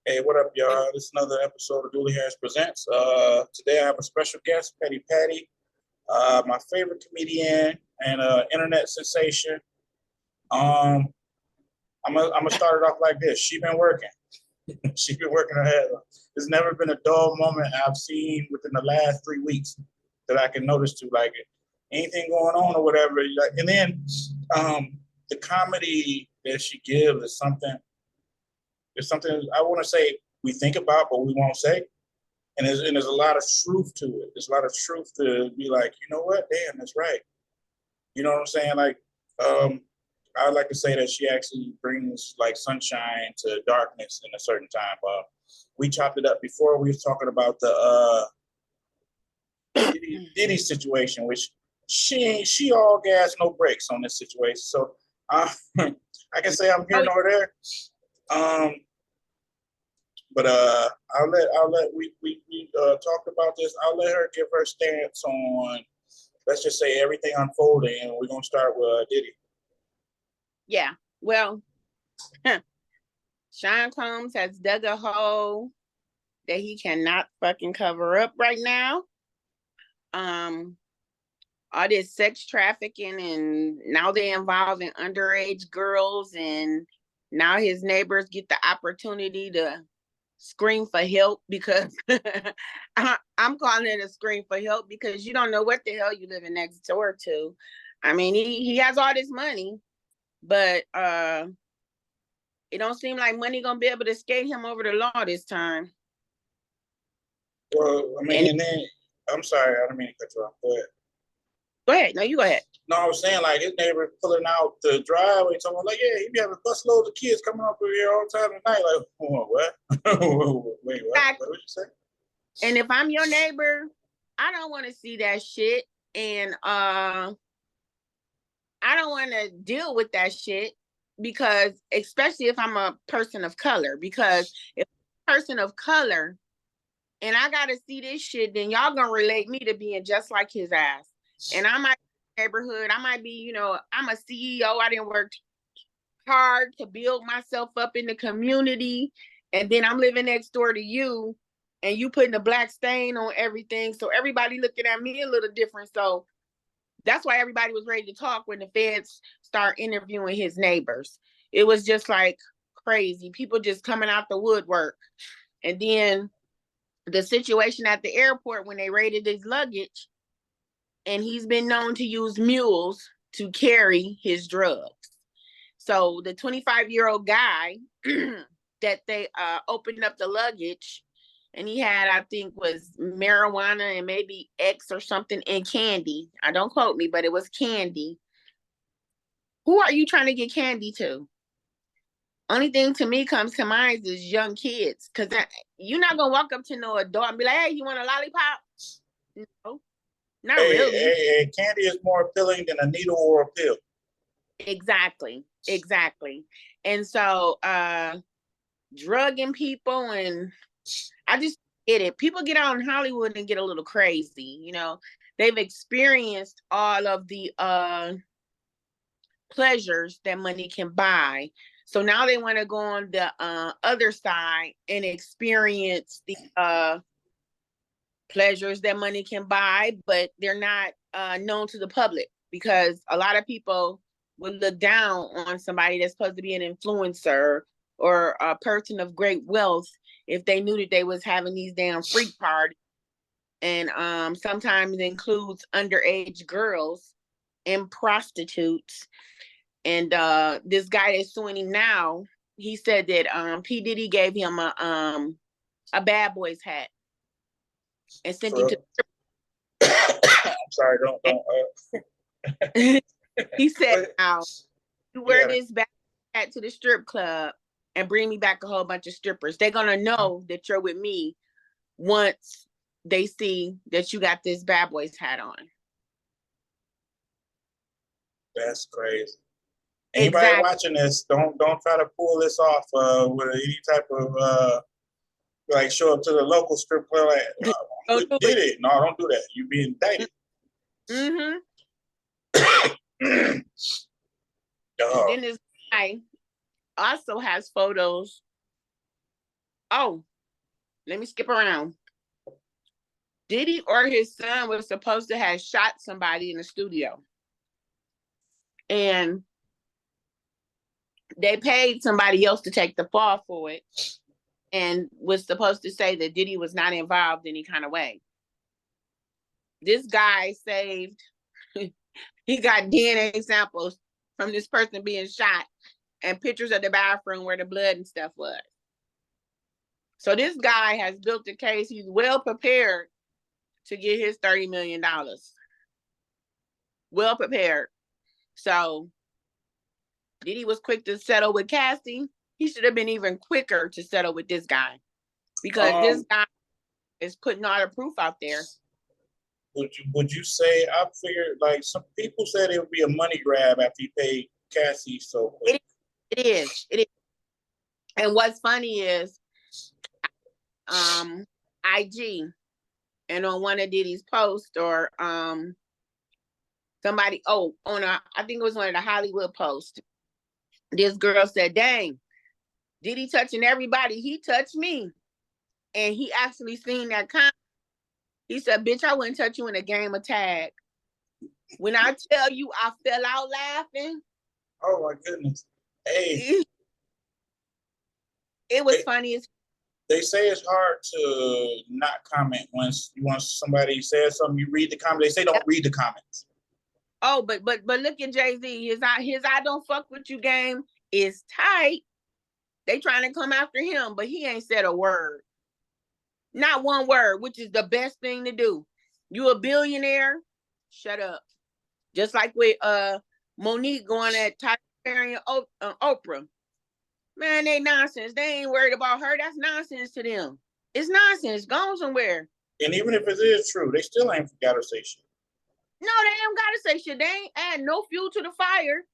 Hey, what up, y'all? This is another episode of Dooley Harris Presents. Today I have a special guest, Petty Patty, my favorite comedian and internet sensation. Um, I'm gonna start it off like this. She been working. She been working her head off. There's never been a dull moment I've seen within the last 3 weeks that I can notice to like anything going on or whatever. Like, and then the comedy that she gives is something. It's something I want to say we think about, but we won't say. And there's a lot of truth to it. There's a lot of truth to be like, you know what? Damn, that's right. You know what I'm saying? Like, um, I like to say that she actually brings like sunshine to darkness in a certain time. We chopped it up before. We was talking about the Diddy situation, which she all gas, no brakes on this situation. So I can say I'm here nor there. Um, but I'll let we talked about this. I'll let her give her stance on, let's just say, everything unfolding, and we're gonna start with Diddy. Yeah, well, Sean Combs has dug a hole that he cannot fucking cover up right now. All this sex trafficking, and now they're involving underage girls, and now his neighbors get the opportunity to scream for help because I'm calling it a scream for help because you don't know what the hell you living next door to. I mean, he has all this money, but it don't seem like money gonna be able to skate him over the law this time. Well, I mean, and then I'm sorry, I don't mean to cut you off. Go ahead. Go ahead. No, you go ahead. No, I was saying like his neighbor pulling out the driveway, talking like, yeah, he be having bus loads of kids coming up over here all the time at night. Like, oh, what? Wait, what? What would you say? And if I'm your neighbor, I don't want to see that shit, and I don't want to deal with that shit because, especially if I'm a person of color, because if I'm a person of color and I gotta see this shit, then y'all gonna relate me to being just like his ass. And I might be in the neighborhood, I might be, I'm a CEO. I didn't work hard to build myself up in the community, and then I'm living next door to you, and you putting a black stain on everything, so everybody looking at me a little different. So that's why everybody was ready to talk when the feds start interviewing his neighbors. It was just like crazy. People just coming out the woodwork. And then the situation at the airport when they raided his luggage, and he's been known to use mules to carry his drugs. So the 25-year-old guy that they opened up the luggage, and he had, I think, was marijuana and maybe X or something and candy. I don't quote me, but it was candy. Who are you trying to get candy to? Only thing to me comes to mind is young kids, because you're not gonna walk up to no adult and be like, "Hey, you want a lollipop?" No, not really. Hey, candy is more appealing than a needle or a pill. Exactly. And so, drugging people, and I just get it. People get out in Hollywood and get a little crazy. They've experienced all of the pleasures that money can buy. So now they want to go on the other side and experience the pleasures that money can buy, but they're not known to the public, because a lot of people would look down on somebody that's supposed to be an influencer or a person of great wealth if they knew that they was having these damn freak parties. And sometimes it includes underage girls and prostitutes. And this guy that's suing him now, he said that P. Diddy gave him a bad boy's hat and sent him to. I'm sorry, don't. He said, "Now you wear this bad hat to the strip club and bring me back a whole bunch of strippers. They're gonna know that you're with me once they see that you got this bad boy's hat on." That's crazy. Anybody watching this, don't try to pull this off with any type of like show up to the local strip club like, oh, did it? No, don't do that. You be indicted. Mm-hmm. And then this guy also has photos Oh, let me skip around. Diddy or his son was supposed to have shot somebody in the studio. And they paid somebody else to take the fall for it and was supposed to say that Diddy was not involved in any kind of way. This guy saved, he got DNA samples from this person being shot and pictures of the bathroom where the blood and stuff was. So this guy has built a case. He's well prepared to get his $30 million. Well prepared. So Diddy was quick to settle with Cassie. He should have been even quicker to settle with this guy because this guy is putting all the proof out there. Would you say, I figured, like, some people said it would be a money grab after he paid Cassie so quick. It is. And what's funny is IG and on one of Diddy's posts or somebody, I think it was one of the Hollywood posts, this girl said, dang, Diddy touching everybody, he touched me. And he actually seen that comment. He said, bitch, I wouldn't touch you in a game of tag. When I tell you I fell out laughing. Oh my goodness. Hey. It was funny as they say it's hard to not comment once somebody says something, you read the comment. They say don't read the comments. Oh, but look at Jay-Z. His I don't fuck with you game is tight. They trying to come after him, but he ain't said a word. Not one word, which is the best thing to do. You a billionaire? Shut up. Just like with Monique going at Tyler Perry and Oprah. Man, they nonsense. They ain't worried about her. That's nonsense to them. It's nonsense. Go somewhere. And even if it is true, they still ain't gotta say shit. No, they ain't gotta say shit. They ain't add no fuel to the fire.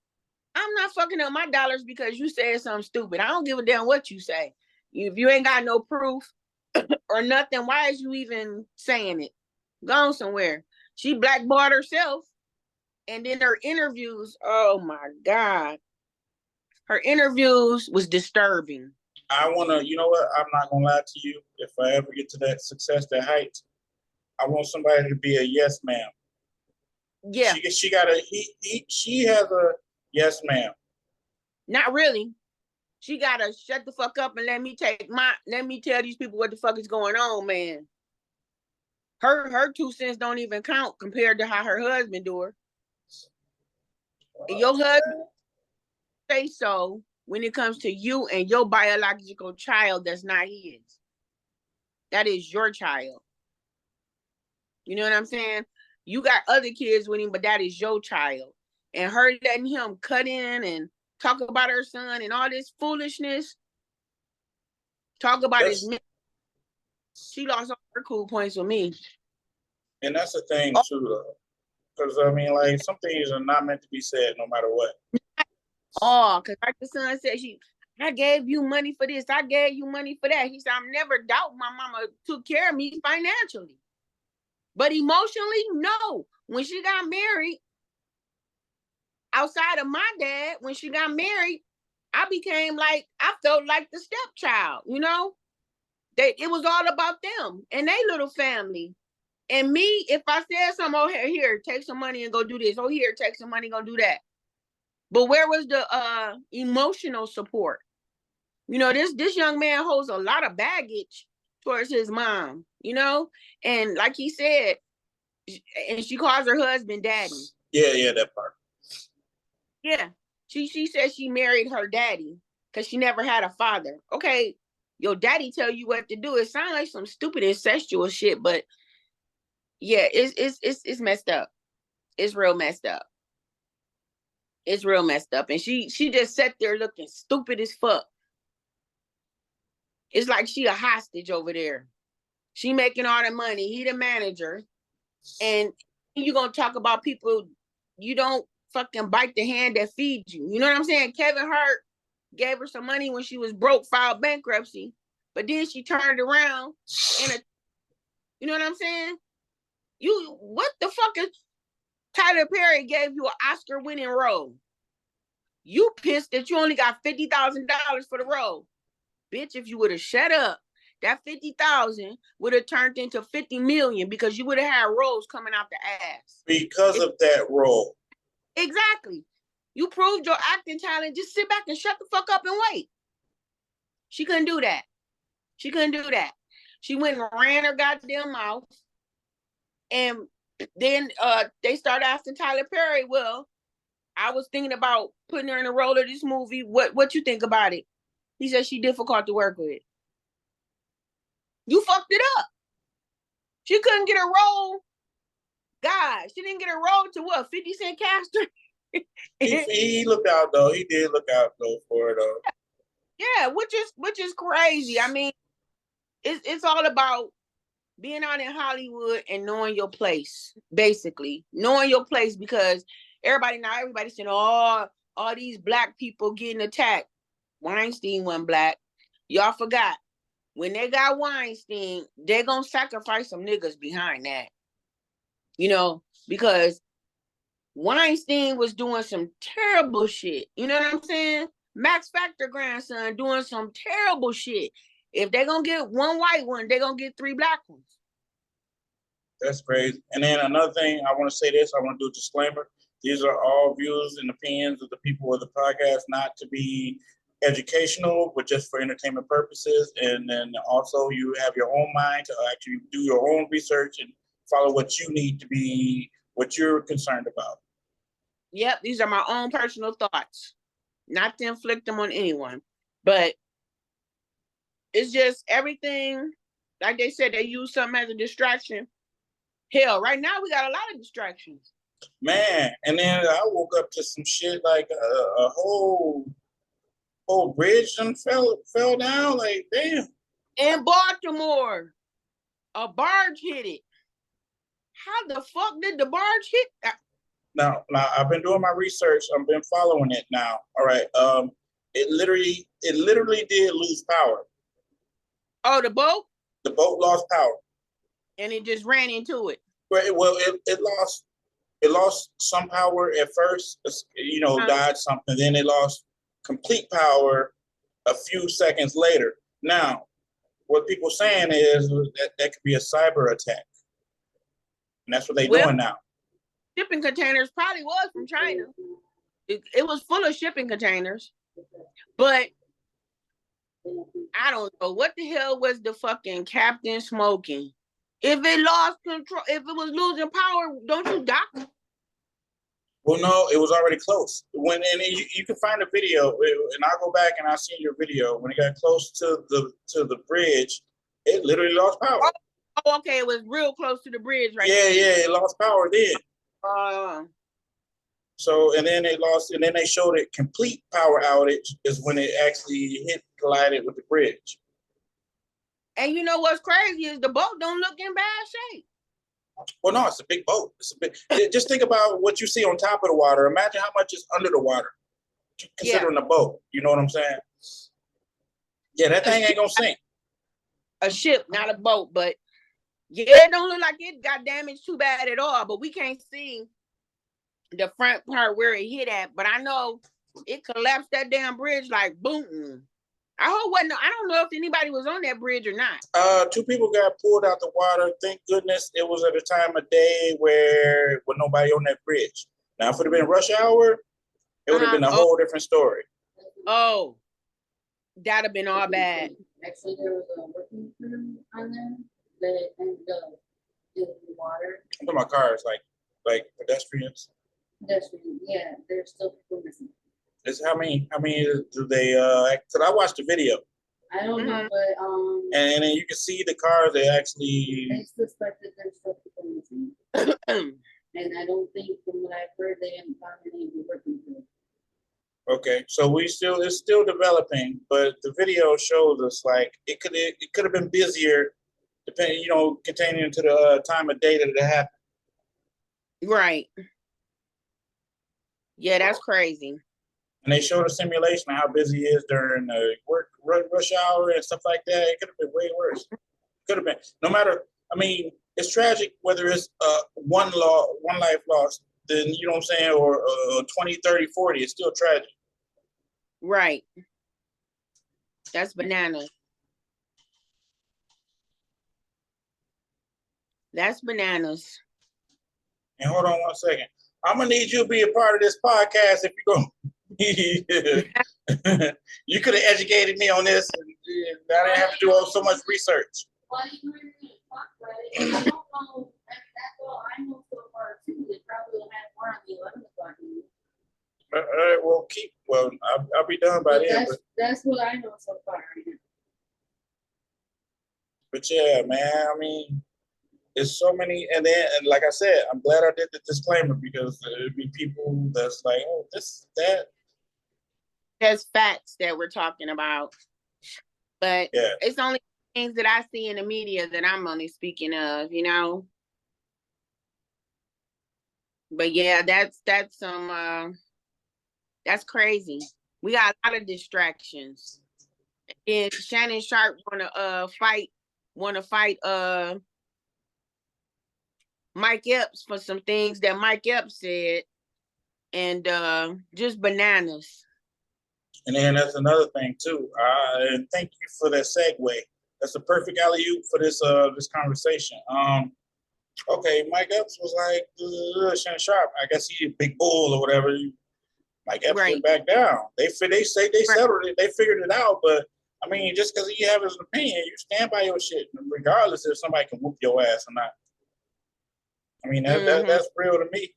I'm not fucking up my dollars because you said something stupid. I don't give a damn what you say. If you ain't got no proof or nothing, why is you even saying it? Go somewhere. She blackballed herself. And then her interviews, oh my God. Her interviews was disturbing. I want to, you know what? I'm not going to lie to you. If I ever get to that success, that height, I want somebody to be a yes, ma'am. Yeah. She has a yes, ma'am. Not really. She got to shut the fuck up and let me tell these people what the fuck is going on, man. Her 2 cents don't even count compared to how her husband do her. And your husband say so when it comes to you and your biological child that's not his. That is your child. You know what I'm saying? You got other kids with him, but that is your child. And her letting him cut in and talk about her son and all this foolishness. Talk about his. She lost all her cool points with me. And that's the thing too, though. Because I mean, like, some things are not meant to be said, no matter what. Oh, because like the son said, I gave you money for this. I gave you money for that. He said, I'm never doubt my mama took care of me financially. But emotionally, no. When she got married, outside of my dad, when she got married, I felt like the stepchild, you know? It was all about them and their little family. And me, if I said something, oh, here, take some money and go do this. Oh, here, take some money, go do that. But where was the emotional support? You know, this young man holds a lot of baggage towards his mom, you know? And like he said, and she calls her husband daddy. Yeah, that part. Yeah. She said she married her daddy because she never had a father. Okay, your daddy tell you what to do. It sounds like some stupid incestual shit, but yeah, it's messed up. It's real messed up. It's real messed up. And she just sat there looking stupid as fuck. It's like she a hostage over there. She making all the money. He the manager. And you gonna talk about people, you don't fucking bite the hand that feeds you. You know what I'm saying? Kevin Hart gave her some money when she was broke, filed bankruptcy. But then she turned around and you know what I'm saying? What the fuck is Tyler Perry gave you an Oscar winning role? You pissed that you only got $50,000 for the role. Bitch, if you would have shut up that 50,000 would have turned into 50 million because you would have had rolls coming out the ass. Because of that role. Exactly. You proved your acting talent. Just sit back and shut the fuck up and wait. She couldn't do that. She couldn't do that. She went and ran her goddamn mouth. And then they started asking Tyler Perry, well, I was thinking about putting her in the role of this movie. What you think about it? He said she difficult to work with. You fucked it up. She couldn't get a role. God, she didn't get a role to what? 50 Cent Caster? he looked out though. He did look out though for it though. Yeah, which is crazy. I mean, it's all about being out in Hollywood and knowing your place, basically. Knowing your place, because everybody's saying, oh, all these black people getting attacked. Weinstein wasn't black. Y'all forgot. When they got Weinstein, they're going to sacrifice some niggas behind that. You know, because Weinstein was doing some terrible shit. You know what I'm saying? Max Factor grandson doing some terrible shit. If they're going to get one white one, they're going to get 3 black ones. That's crazy. And then another thing, I want to say this. I want to do a disclaimer. These are all views and opinions of the people of the podcast, not to be educational, but just for entertainment purposes. And then also you have your own mind to actually do your own research and follow what you need to be, what you're concerned about. Yep, these are my own personal thoughts, not to inflict them on anyone. But it's just everything, like they said, they use something as a distraction. Hell, right now we got a lot of distractions. Man, and then I woke up to some shit like a whole bridge done fell down. Like, damn. In Baltimore, a barge hit it. How the fuck did the barge hit that? Now I've been doing my research. I've been following it now. All right. It literally did lose power. Oh, the boat? The boat lost power. And it just ran into it. Well, it lost some power at first, you know, died something. Then it lost complete power a few seconds later. Now, what people saying is that could be a cyber attack. And that's what they're doing now. Shipping containers probably was from China. It was full of shipping containers. But I don't know. What the hell was the fucking captain smoking? If it lost control, if it was losing power, don't you dock? Well, no, it was already close. You can find a video, and I'll go back and I'll see your video. When it got close to the bridge, it literally lost power. Oh, okay, it was real close to the bridge, right? Yeah, it lost power then. So, and then they showed it complete power outage is when it actually collided with the bridge. And you know what's crazy is the boat don't look in bad shape. Well, no, it's a big boat. Just think about what you see on top of the water. Imagine how much is under the water, considering a boat. You know what I'm saying? Yeah, that thing ain't gonna sink. A ship, not a boat, but yeah, it don't look like it got damaged too bad at all. But we can't see the front part where it hit at. But I know it collapsed that damn bridge like boom. I don't know if anybody was on that bridge or not. 2 people got pulled out the water. Thank goodness it was at a time of day where with nobody on that bridge. Now, if it would have been rush hour, it would have been a whole different story. Oh, that'd have been all bad. Actually, there was a working crew on there that ended up in the water. I'm talking about cars, like pedestrians. Pedestrians, yeah, there's still people missing. Is how many do they cause I watched the video. I don't know, but and then you can see the cars they actually suspect that there's still people missing. And I don't think from what I've heard they haven't found any of the working crew. Okay, so it's still developing, but the video shows us like it could have been busier, depending, containing to the time of day that it happened. Right. Yeah, that's crazy. And they showed a simulation of how busy it is during the rush hour and stuff like that. It could have been way worse. Could have been. No matter. I mean, it's tragic whether it's one life lost, then you know what I'm saying, or 20, 30, 40. It's still tragic. Right. That's bananas. That's bananas. And hold on one second. I'm gonna need you to be a part of this podcast if you're gonna. You could have educated me on this, and I didn't have to do so much research. Well, you were gonna talk about it. And I don't know. That's all I know so far too. They probably will have more on the 11 o'clock news. All right, well, I'll be done by then. That's what I know so far. But yeah, man, I mean, it's so many, and like I said, I'm glad I did the disclaimer because there'd be people that's like, oh, this, that. There's facts that we're talking about, but Yeah. It's only things that I see in the media that I'm only speaking of, you know. But yeah, that's crazy. We got a lot of distractions. And Shannon Sharp wanna fight Mike Epps for some things that Mike Epps said, and just bananas. And then that's another thing too. And thank you for that segue. That's a perfect alley-oop for this conversation. Okay, Mike Epps was like Shannon Sharp. I guess he a big bull or whatever. Mike Epps went back down. They say they settled it. They figured it out. But I mean, just because he have his opinion, you stand by your shit, regardless if somebody can whoop your ass or not. I mean, that's real to me.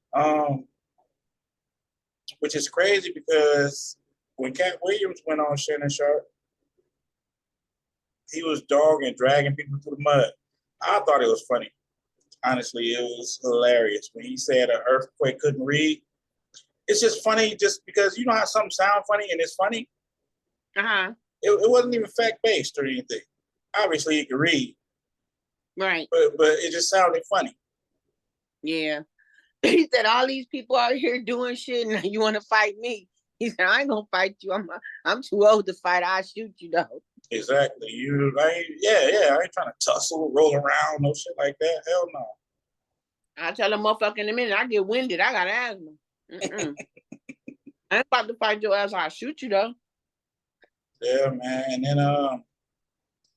Which is crazy because when Cat Williams went on Shannon Sharp, he was dogging, dragging people through the mud. I thought it was funny. Honestly, it was hilarious when he said an earthquake couldn't read. It's just funny just because you know how something sound funny and it's funny? Uh-huh. It wasn't even fact-based or anything. Obviously, he could read. Right. But it just sounded funny. Yeah. He said, all these people out here doing shit and you want to fight me. He said, I ain't gonna fight you. I'm too old to fight. I'll shoot you though. Exactly. I ain't trying to tussle, roll around, no shit like that. Hell no. I'll tell a motherfucker in a minute, I get winded. I got asthma. I ain't about to fight your ass. I'll shoot you though. Yeah, man. And then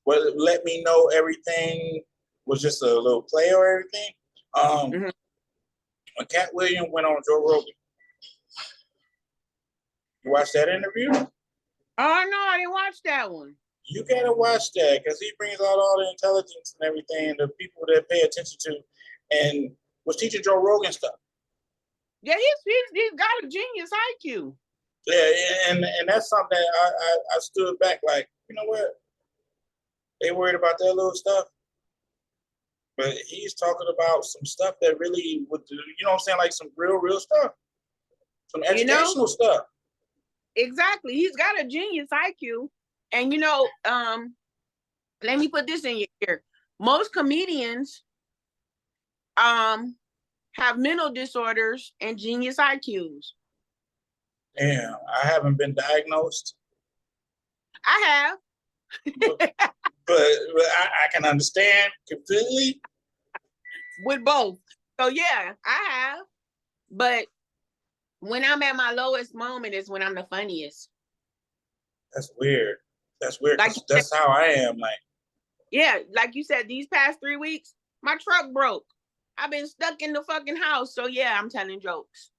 let me know everything was just a little play or everything. When Cat Williams went on Joe Rogan, you watched that interview? Oh no, I didn't watch that one. You gotta watch that because he brings out all the intelligence and everything, and the people that pay attention to, and was teaching Joe Rogan stuff. Yeah, he's got a genius IQ. Yeah, and that's something that I stood back like, you know what? They worried about that little stuff, but he's talking about some stuff that really would do, you know what I'm saying, like some real stuff, some educational stuff. Exactly, he's got a genius IQ, and let me put this in your ear. Most comedians have mental disorders and genius IQs. Damn, I haven't been diagnosed. I have. but I can understand completely. With both. So yeah, I have. But when I'm at my lowest moment is when I'm the funniest. That's weird. Like, that's how I am. Like, yeah, like you said, these past 3 weeks, my truck broke. I've been stuck in the fucking house. So yeah, I'm telling jokes.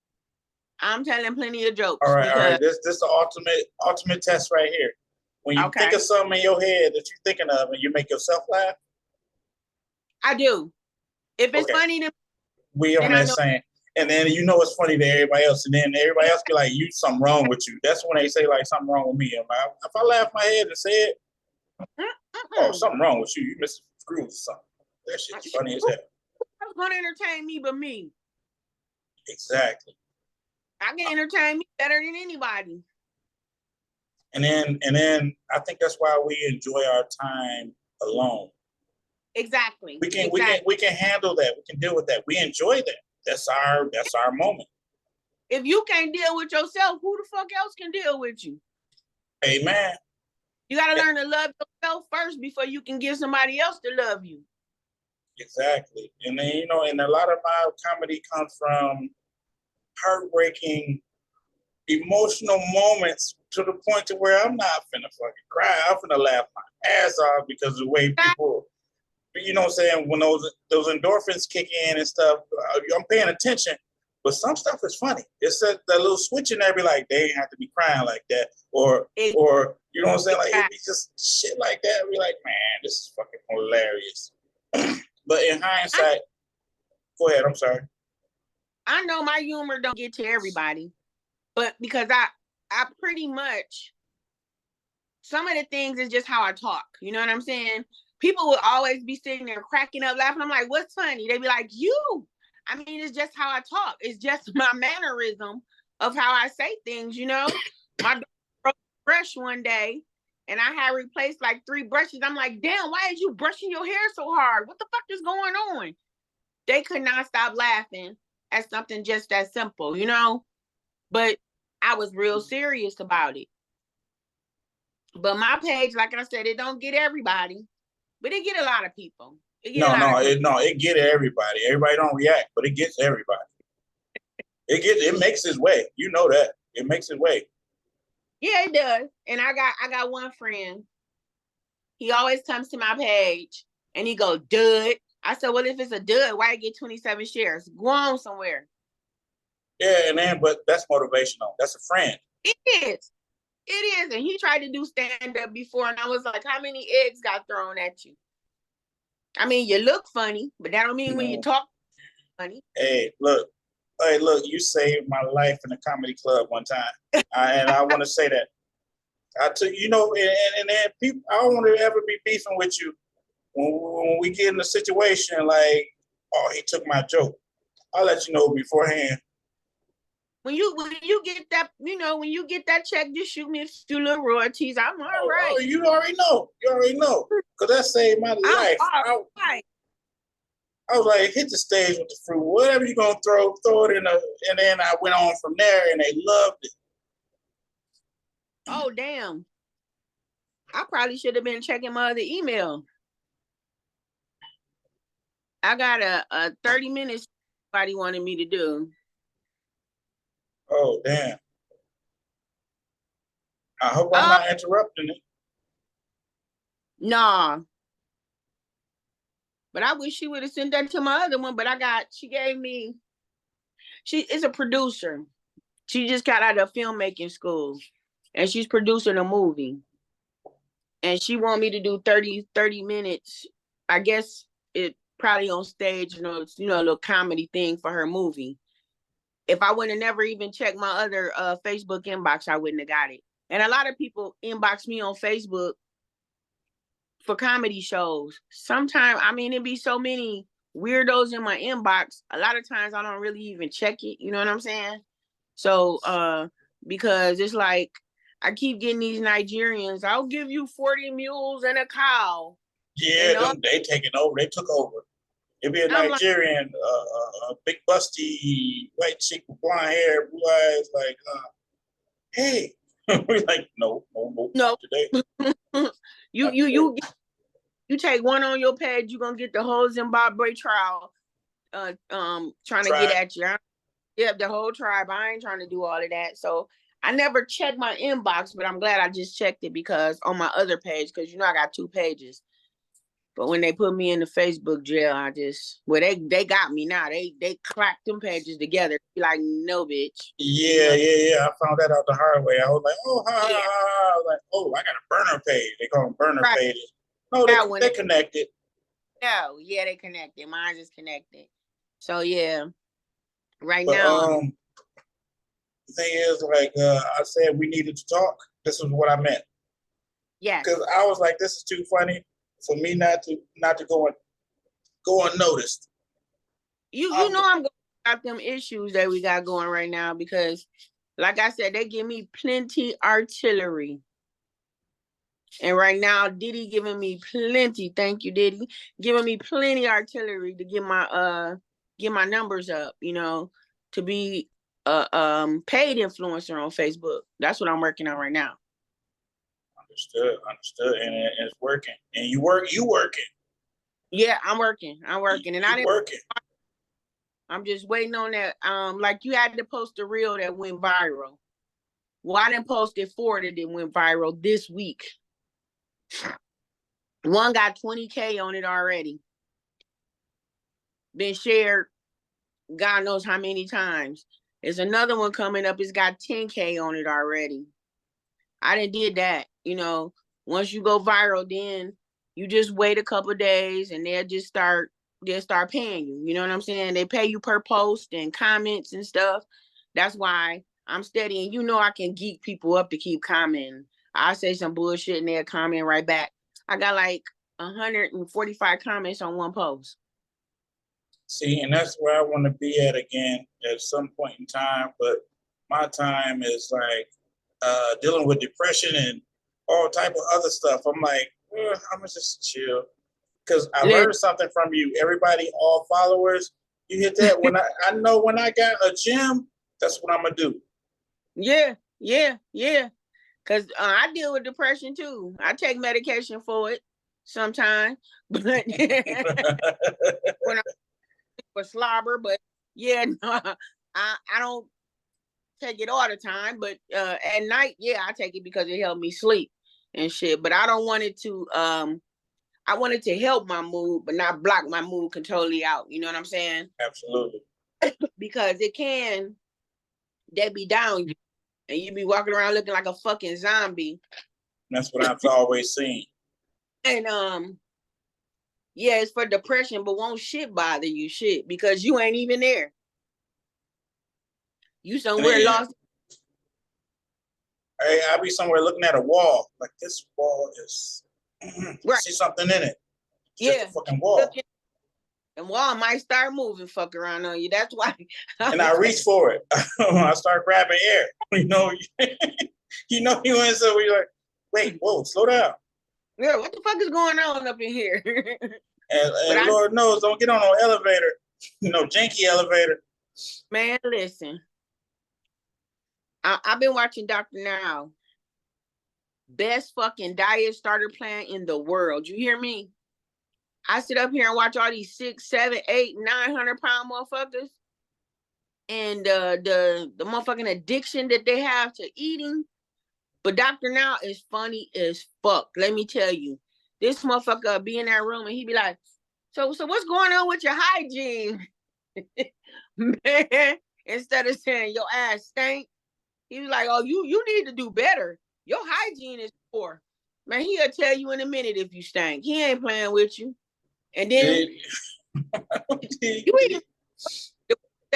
I'm telling plenty of jokes. All right. This the ultimate test right here. When you think of something in your head that you're thinking of and you make yourself laugh. I do. If it's funny to me, we on that same. And then you know it's funny to everybody else, and then everybody else be like, "You something wrong with you." That's when they say like something wrong with me. I'm like, if I laugh my head and say it, oh, something wrong with you. You missed screws or something. That shit's funny as hell. Who's gonna entertain me but me? Exactly. I can entertain me better than anybody. And then I think that's why we enjoy our time alone. Exactly. We can handle that. We can deal with that. We enjoy that. That's our moment. If you can't deal with yourself, who the fuck else can deal with you? Amen. You got to learn to love yourself first before you can get somebody else to love you. Exactly. And then, and a lot of my comedy comes from heartbreaking, emotional moments to the point to where I'm not finna fucking cry. I'm finna laugh my ass off because of the way you know what I'm saying, when those endorphins kick in and stuff, I'm paying attention. But some stuff is funny. It's that little switch in there, be like, they ain't have to be crying like that. Or you know what I'm saying? Like, it'd be just shit like that. Be like, man, this is fucking hilarious. But in hindsight, go ahead, I'm sorry. I know my humor don't get to everybody, but because I pretty much, some of the things is just how I talk. You know what I'm saying? People will always be sitting there cracking up, laughing. I'm like, what's funny? They be like, you. I mean, it's just how I talk. It's just my mannerism of how I say things, you know? My dog broke a brush one day, and I had replaced like 3 brushes. I'm like, damn, why is you brushing your hair so hard? What the fuck is going on? They could not stop laughing at something just that simple, you know? But I was real serious about it. But my page, like I said, it don't get everybody, but it get a lot of people. It get everybody. Everybody don't react, but it gets everybody. It makes its way. You know that. It makes its way. Yeah, it does. And I got one friend. He always comes to my page and he go, dud. I said, well, if it's a dud, why I get 27 shares? Go on somewhere. Yeah, but that's motivational. That's a friend. It is. It is. And he tried to do stand-up before, and I was like, how many eggs got thrown at you? I mean, you look funny, but that don't mean when you talk funny. Hey, look, you saved my life in a comedy club one time. And I want to say that. I took, you know, and people, I don't want to ever be beefing with you when we get in a situation like, oh, he took my joke. I'll let you know beforehand. When you get that, you know, when you get that check, just shoot me a few little royalties. I'm all right. Oh, you already know. Because that saved my life. I was like, hit the stage with the fruit. Whatever you're going to throw it in. And then I went on from there, and they loved it. Oh, damn. I probably should have been checking my other email. I got a 30 minutes somebody wanted me to do. Oh, damn. I hope I'm not interrupting it. Nah. But I wish she would have sent that to my other one. But she is a producer. She just got out of filmmaking school. And she's producing a movie. And she want me to do 30 minutes. I guess it probably on stage, a little comedy thing for her movie. If I would have never even checked my other Facebook inbox, I wouldn't have got it. And a lot of people inbox me on Facebook for comedy shows. Sometimes, I mean, it'd be so many weirdos in my inbox. A lot of times I don't really even check it. You know what I'm saying? So, because it's like, I keep getting these Nigerians, I'll give you 40 mules and a cow. Yeah, they taking over. They took over. It'd be a Nigerian, big busty white chick with blonde hair, blue eyes, like, hey. We're like, no, today. You take one on your page, you're gonna get the whole Zimbabwe trial trying to get at you. Yeah, the whole tribe. I ain't trying to do all of that. So I never checked my inbox, but I'm glad I just checked it because on my other page, because I got 2 pages. But when they put me in the Facebook jail, they got me now. They clacked them pages together. Like, no, bitch. Yeah. I found that out the hard way. I was like, oh, I was like, oh, I got a burner page. They call them burner pages. No, they connected. No, yeah, they connected. Mine is connected. So yeah, now. The thing is, like I said, we needed to talk. This is what I meant. Yeah. Because I was like, this is too funny for me not to go unnoticed. You know I'm going about them issues that we got going right now because, like I said, they give me plenty artillery. And right now, Diddy giving me plenty. Thank you, Diddy. Giving me plenty artillery to get my numbers up, to be paid influencer on Facebook. That's what I'm working on right now. Understood. And it's working. And you working. Yeah, I'm working. And I'm just waiting on that. Like you had to post a reel that went viral. Well, I didn't post it 4 that went viral this week. One got 20K on it already. been shared God knows how many times. There's another one coming up. It's got 10K on it already. I done did that. You know, once you go viral, then you just wait a couple of days and they'll start paying you. You know what I'm saying? They pay you per post and comments and stuff. That's why I'm steady. And you know I can geek people up to keep commenting. I say some bullshit and they'll comment right back. I got like 145 comments on one post. See, and that's where I want to be at again at some point in time. But my time is like dealing with depression and all type of other stuff. I'm like, I'm gonna just chill. Because I learned something from you. Everybody, all followers, you hit that. When I know when I got a gym, that's what I'm gonna do. Yeah. Because I deal with depression too. I take medication for it sometimes, but when I for slobber, but yeah, no, I don't take it all the time. But at night, yeah, I take it because it helped me sleep and shit. But I don't want it to I want it to help my mood, but not block my mood totally out. You know what I'm saying? Absolutely. Because it can that be down you and you be walking around looking like a fucking zombie. That's what I've always seen. And yeah, it's for depression, but won't shit bother you shit because you ain't even there. You somewhere lost. Hey, I'll be somewhere looking at a wall. Like this wall is right. See something in it. It's just a fucking wall. And wall might start moving fuck around on you. That's why. And I reach for it. I start grabbing air. You know you in so you're like, wait, whoa, slow down. Yeah, what the fuck is going on up in here? and Lord knows, don't get on no elevator. Janky elevator. Man, listen. I've been watching Dr. Now. Best fucking diet starter plan in the world. You hear me? I sit up here and watch all these 6, 7, 8, 900 pound motherfuckers. And the motherfucking addiction that they have to eating. But Dr. Now is funny as fuck. Let me tell you. This motherfucker be in that room and he be like, so what's going on with your hygiene? Man, instead of saying your ass stink, he was like, oh, you need to do better. Your hygiene is poor. Man, he'll tell you in a minute if you stink. He ain't playing with you. And then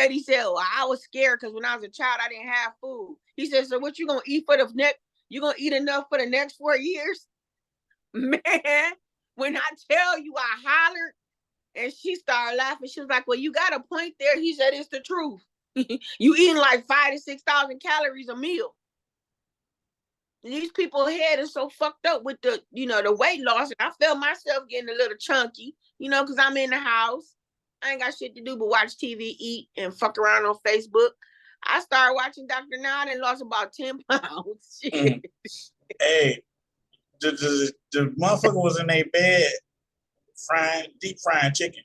he said, well, I was scared because when I was a child, I didn't have food. He said, so what you gonna eat for the next? You gonna eat enough for the next 4 years? Man, when I tell you I hollered and she started laughing, she was like, well, you got a point there. He said, it's the truth. You eating like 5,000 to 6,000 calories a meal. And these people's head is so fucked up with the weight loss. And I felt myself getting a little chunky, because I'm in the house. I ain't got shit to do but watch TV, eat, and fuck around on Facebook. I started watching Dr. Now and lost about 10 pounds. Hey, the motherfucker was in their bed deep frying chicken.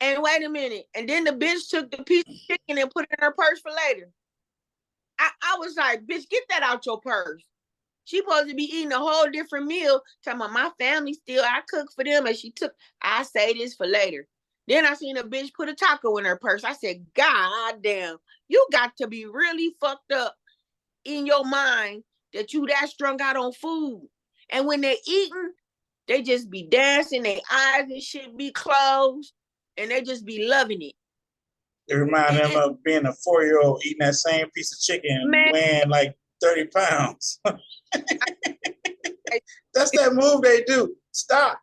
And wait a minute. And then the bitch took the piece of chicken and put it in her purse for later. I was like, bitch, get that out your purse. She supposed to be eating a whole different meal. Talking about my family still, I cook for them. And I say this for later. Then I seen a bitch put a taco in her purse. I said, God damn, you got to be really fucked up in your mind that you that strung out on food. And when they're eating, they just be dancing, their eyes and shit be closed, and they just be loving it. It reminds them of being a 4-year-old eating that same piece of chicken and weighing like 30 pounds. That's that move they do. Stop.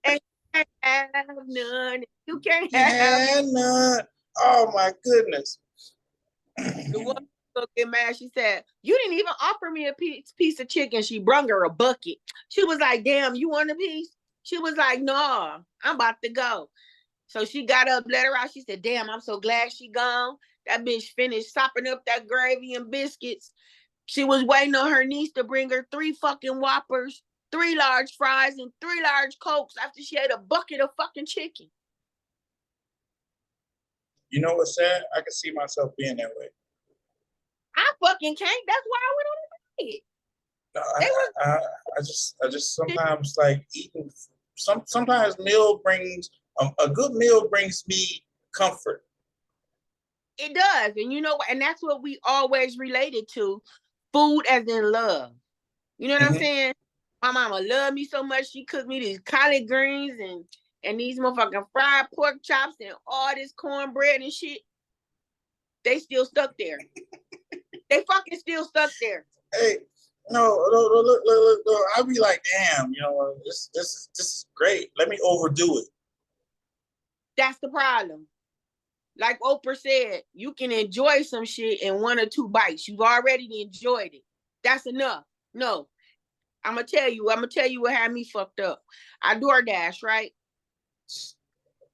And you can't have none. You can't have none. Oh my goodness. The woman get mad. She said, you didn't even offer me a piece of chicken. She brung her a bucket. She was like, damn, you want a piece? She was like, no, I'm about to go. So she got up, let her out. She said, damn, I'm so glad she gone. That bitch finished sopping up that gravy and biscuits. She was waiting on her niece to bring her 3 fucking Whoppers, 3 large fries, and 3 large Cokes after she ate a bucket of fucking chicken. You know what's sad? I can see myself being that way. I fucking can't. That's why I went on the diet. No, I just sometimes like eating sometimes meal brings a good meal brings me comfort. It does. And you know what? And that's what we always related to. Food as in love. You know what I'm saying? My mama loved me so much. She cooked me these collard greens and these motherfucking fried pork chops and all this cornbread and shit. They still stuck there. They fucking still stuck there. Hey, no, look, I'll be like, damn, this is great. Let me overdo it. That's the problem. Like Oprah said, you can enjoy some shit in 1 or 2 bites. You've already enjoyed it. That's enough. No. I'm gonna tell you what had me fucked up. I DoorDash, right?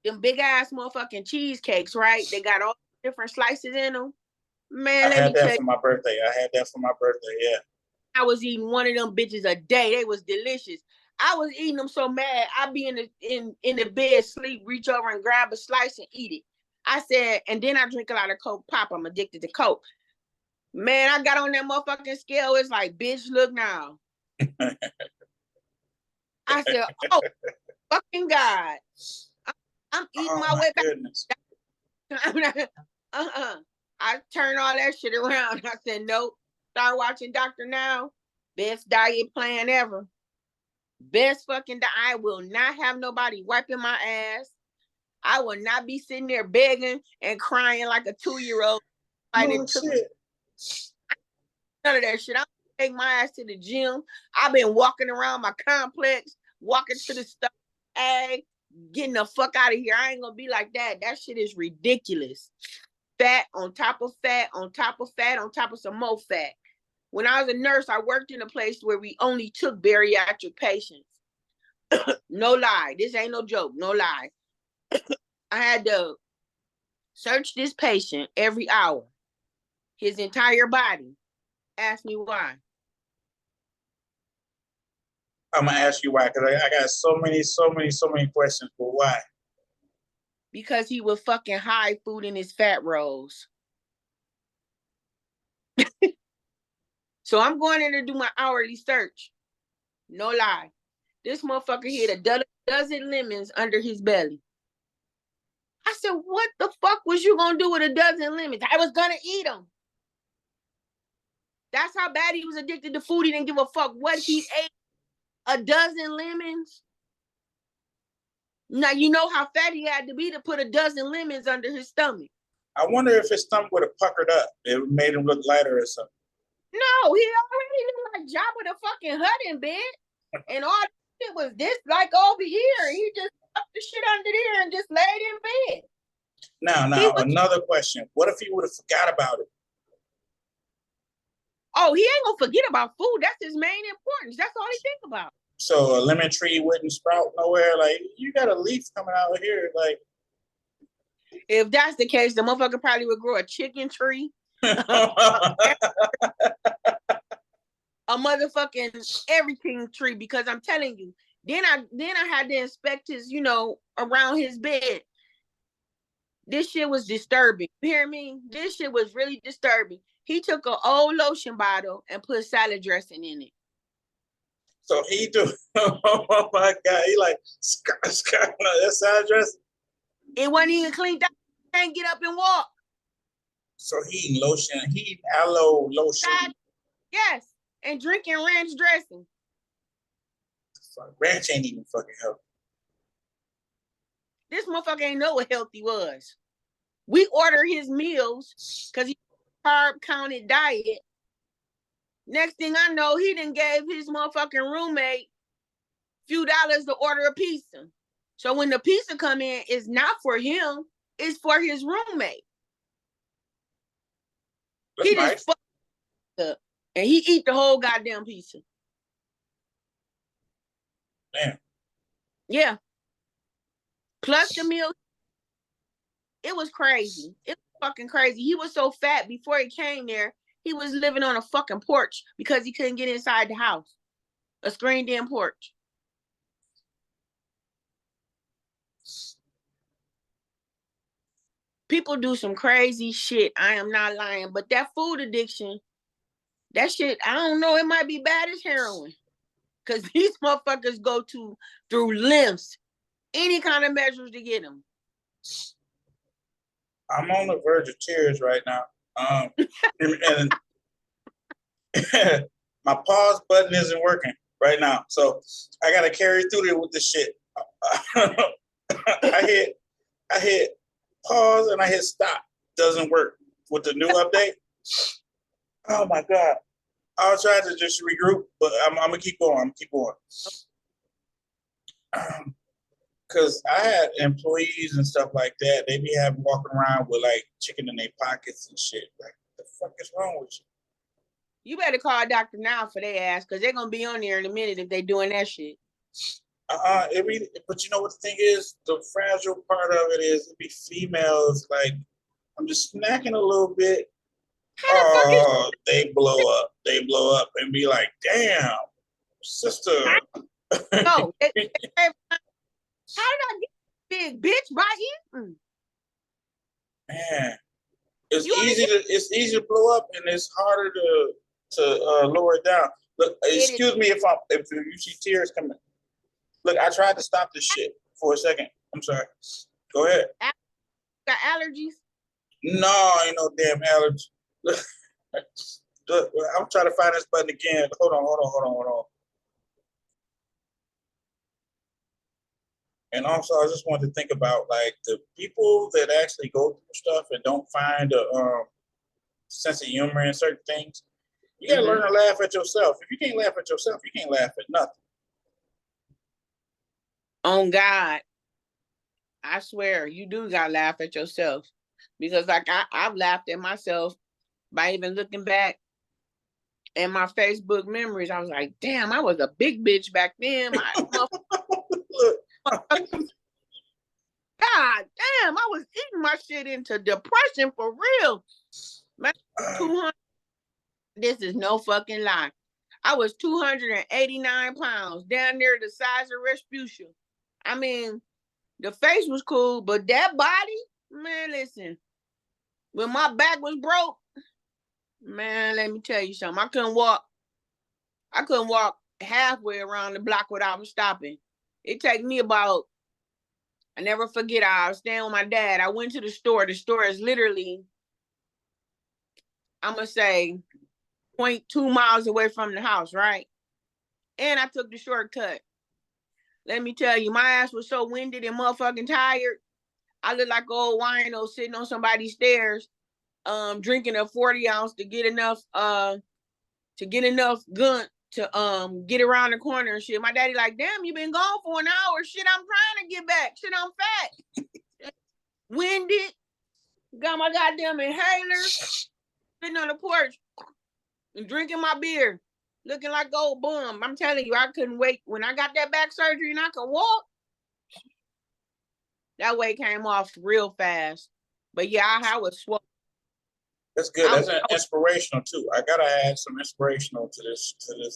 Them big ass motherfucking cheesecakes, right? They got all different slices in them. Man, I had that for my birthday. Yeah. I was eating one of them bitches a day. They was delicious. I was eating them so mad. I'd be in the bed, sleep, reach over and grab a slice and eat it. I said, and then I drink a lot of Coke Pop. I'm addicted to Coke. Man, I got on that motherfucking scale. It's like, bitch, look now. I said, oh, fucking God. I'm eating my way back. I turned all that shit around. I said, nope. Start watching Dr. Now. Best diet plan ever. Best fucking diet. I will not have nobody wiping my ass. I will not be sitting there begging and crying like a 2-year-old. Oh, shit. None of that shit. I'm gonna take my ass to the gym. I've been walking around my complex, walking to the stuff, getting the fuck out of here. I ain't gonna be like that. That shit is ridiculous. Fat on top of fat, on top of fat, on top of some more fat. When I was a nurse, I worked in a place where we only took bariatric patients. No lie. This ain't no joke. No lie. I had to search this patient every hour. His entire body. Ask me why. I'm gonna ask you why, because I got so many questions, but why? Because he would fucking hide food in his fat rolls. So I'm going in to do my hourly search. No lie. This motherfucker hid a dozen lemons under his belly. I said, what the fuck was you gonna do with a dozen lemons? I was gonna eat them. That's how bad he was addicted to food. He didn't give a fuck what he ate. A dozen lemons. Now you know how fat he had to be to put a dozen lemons under his stomach. I wonder if his stomach would have puckered up. It made him look lighter or something. No, he already looked like Jabba the fucking Hutt in bed. And all it was this like over here. He just stuffed the shit under there and just laid in bed. Now, another question. What if he would have forgot about it? Oh, he ain't gonna forget about food. That's his main importance. That's all he think about. So a lemon tree wouldn't sprout nowhere? Like, you got a leaf coming out here. Like, if that's the case, the motherfucker probably would grow a chicken tree. A motherfucking everything tree, because I'm telling you, then I had to inspect his, around his bed. This shit was disturbing. You hear me? This shit was really disturbing. He took an old lotion bottle and put salad dressing in it. So he do, oh my God, he like, that salad dressing? It wasn't even cleaned up. He can't get up and walk. So he eating lotion, he eating aloe lotion. Yes, and drinking ranch dressing. Ranch ain't even fucking healthy. This motherfucker ain't know what healthy was. We order his meals because he carb counted diet. Next thing I know, he done gave his motherfucking roommate a few dollars to order a pizza. So when the pizza come in, it's not for him, it's for his roommate. That's nice. Just fucked up, and he eat the whole goddamn pizza. Damn. Yeah. Plus the meal. It was crazy. It was fucking crazy. He was so fat before he came there. He was living on a fucking porch because he couldn't get inside the house. A screened-in porch. People do some crazy shit. I am not lying. But that food addiction, that shit, I don't know. It might be bad as heroin. Because these motherfuckers go through lengths, any kind of measures to get them. I'm on the verge of tears right now. And my pause button isn't working right now. So I gotta carry through there with this shit. I hit pause and I hit stop. Doesn't work with the new update. Oh my God. I'll try to just regroup, but I'm gonna keep going. I'm gonna keep going. Cause I had employees and stuff like that. They be having walking around with like chicken in their pockets and shit. Like, what the fuck is wrong with you? You better call a doctor now for their ass, because they're gonna be on there in a minute if they doing that shit. But you know what the thing is? The fragile part of it is it be females like, I'm just snacking a little bit. Oh, they blow up. They blow up and be like, damn, sister. No. How did I get big bitch by eating? Man, it's easy to blow up and it's harder to lower it down. Look, excuse me if you see tears coming. Look, I tried to stop this shit for a second. I'm sorry. Go ahead. Got allergies? No, ain't no damn allergy. Look, I'm trying to find this button again. Hold on. And also, I just wanted to think about like the people that actually go through stuff and don't find a sense of humor in certain things. You gotta learn to laugh at yourself. If you can't laugh at yourself, you can't laugh at nothing. On God, I swear, you do gotta laugh at yourself. Because like I've laughed at myself by even looking back in my Facebook memories. I was like, damn, I was a big bitch back then. God damn, I was eating my shit into depression for real. Man, 200. This is no fucking lie. I was 289 pounds, down near the size of Respucia. I mean, the face was cool, but that body, man, listen. When my back was broke, man, let me tell you something. I couldn't walk halfway around the block without stopping. It took me about, I never forget, I was staying with my dad. I went to the store. The store is literally, I'm going to say, 0.2 miles away from the house, right? And I took the shortcut. Let me tell you, my ass was so winded and motherfucking tired. I looked like an old wino sitting on somebody's stairs, drinking a 40 ounce to get enough gun to get around the corner and shit. My daddy like, damn, you been gone for an hour. Shit, I'm trying to get back. Shit, I'm fat. Winded. Got my goddamn inhaler. Sitting on the porch and drinking my beer. Looking like old bum. I'm telling you, I couldn't wait. When I got that back surgery and I could walk, that weight came off real fast. But yeah, I was swole. That's good. That's inspirational too. I gotta add some inspirational to this